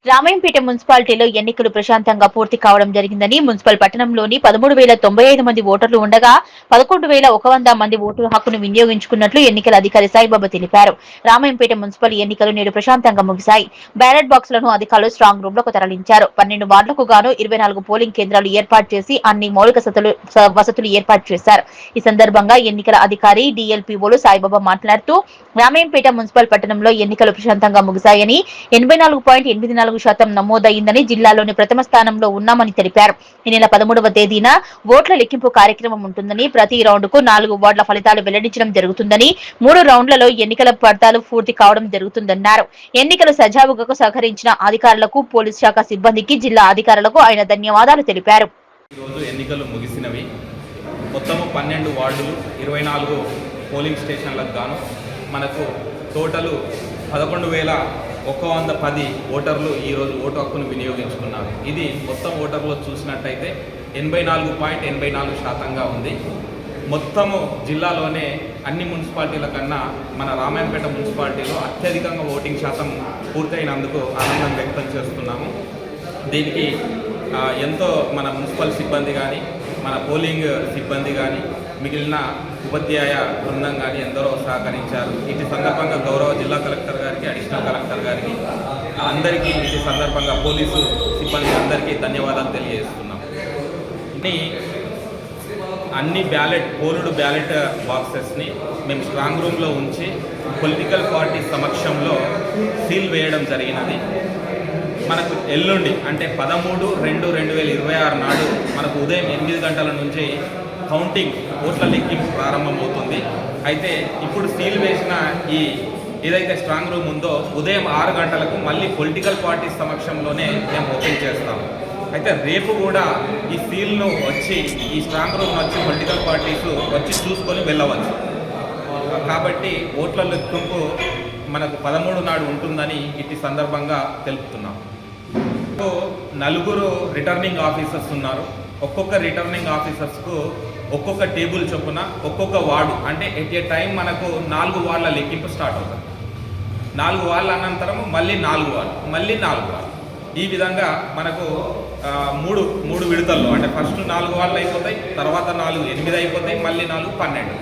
రామాయంపేట మున్సిపాలిటీలో ఎన్నికలు ప్రశాంతంగా పూర్తి కావడం జరిగిందని మున్సిపల్ పట్టణంలోని 13,095 మంది ఓటర్లు ఉండగా 11,100 మంది ఓటు హక్కును వినియోగించుకున్నట్లు ఎన్నికల అధికారి సాయిబాబా తెలిపారు. రామాయంపేట మున్సిపల్ ఎన్నికలు నేడు ప్రశాంతంగా ముగిశాయి. బ్యాలెట్ బాక్సులను అధికారులు స్ట్రాంగ్ రూమ్ లకు తరలించారు. 12 వార్డులకు గాను 24 పోలింగ్ కేంద్రాలు ఏర్పాటు చేసి అన్ని మౌలిక వసతులు ఏర్పాటు చేశారు. ఈ సందర్భంగా ఎన్నికల అధికారి డిఎల్పిఓలు సాయిబాబా మాట్లాడుతూ రామాయంపేట మున్సిపల్ పట్టణంలో ఎన్నికలు ప్రశాంతంగా ముగిశాయని 84.84% నమోదైందని జిల్లాలోని ప్రథమ స్థానంలో ఉన్నామని తెలిపారు. ఈ నెల 13వ తేదీన ఓట్ల లెక్కింపు కార్యక్రమం ఉంటుందని ప్రతి రౌండ్ కు 4 వార్డుల ఫలితాలు వెల్లడించడం జరుగుతుందని 3 రౌండ్లలో ఎన్నికల ఫలితాలు పూర్తి కావడం జరుగుతుందన్నారు. ఎన్నికలు సజావుగా సహకరించిన అధికారులకు పోలీస్ శాఖ సిబ్బందికి జిల్లా అధికారులకు ఆయన ధన్యవాదాలు తెలిపారు. ఈరోజు ఎన్నికలు ముగిసినవి. మొత్తము 12 వార్డులు 24 పోలింగ్ స్టేషన్లకు గాను మనకు టోటలు 11,110 ఓటర్లు ఈరోజు ఓటు హక్కును వినియోగించుకున్నారు. ఇది మొత్తం ఓటర్లు చూసినట్టయితే 84.84% ఉంది. మొత్తము జిల్లాలోనే అన్ని మున్సిపాలిటీల కన్నా మన రామాయంపేట మున్సిపాలిటీలో అత్యధికంగా ఓటింగ్ శాతం పూర్తయినందుకు ఆనందం వ్యక్తం చేస్తున్నాము. దీనికి ఎంతో మన మున్సిపల్ సిబ్బంది కానీ మన పోలింగ్ సిబ్బంది కానీ మిగిలిన ఉపాధ్యాయ బృందం కానీ ఎందరో సహకరించారు. ఇటు సందర్భంగా గౌరవ జిల్లా కలెక్టర్ గారికి, అడిషనల్ కలెక్టర్ గారికి అందరికీ ఇటు సందర్భంగా పోలీసు సిబ్బంది అందరికీ ధన్యవాదాలు తెలియజేస్తున్నాం. అన్ని పోలుడు బ్యాలెట్ బాక్సెస్ని మేము స్ట్రాంగ్ రూమ్లో ఉంచి పొలిటికల్ పార్టీ సమక్షంలో సీల్ వేయడం జరిగినది. మనకు ఎల్లుండి అంటే 13/2/2026 నాడు మనకు ఉదయం 8 గంటల నుంచి కౌంటింగ్ ఓట్ల లెక్కింపు ప్రారంభమవుతుంది. అయితే ఇప్పుడు సీల్ వేసిన ఏదైతే స్ట్రాంగ్ రూమ్ ఉందో ఉదయం 6 గంటలకు మళ్ళీ పొలిటికల్ పార్టీ సమక్షంలోనే మేము ఓపెన్ చేస్తాము. అయితే రేపు కూడా ఈ సీల్ను వచ్చి ఈ స్ట్రాంగ్ రూమ్ వచ్చి పొలిటికల్ పార్టీస్ వచ్చి చూసుకొని వెళ్ళవచ్చు. కాబట్టి ఓట్ల లెక్కింపు మనకు 13 నాడు ఉంటుందని ఇటు సందర్భంగా తెలుపుతున్నాం. 4 రిటర్నింగ్ ఆఫీసర్స్ ఉన్నారు. ఒక్కొక్క రిటర్నింగ్ ఆఫీసర్స్కు ఒక్కొక్క టేబుల్ చొప్పున ఒక్కొక్క వార్డు అంటే ఎట్ ఏ టైం మనకు 4 వార్డుల లెక్కింపు స్టార్ట్ అవుతుంది. 4 వార్డుల అనంతరం మళ్ళీ 4 వార్డు, మళ్ళీ 4 వార్డు. ఈ విధంగా మనకు 3 విడతల్లో అంటే ఫస్ట్ 4 వార్డులు అయిపోతాయి, తర్వాత 4 8 అయిపోతాయి, మళ్ళీ 4 12.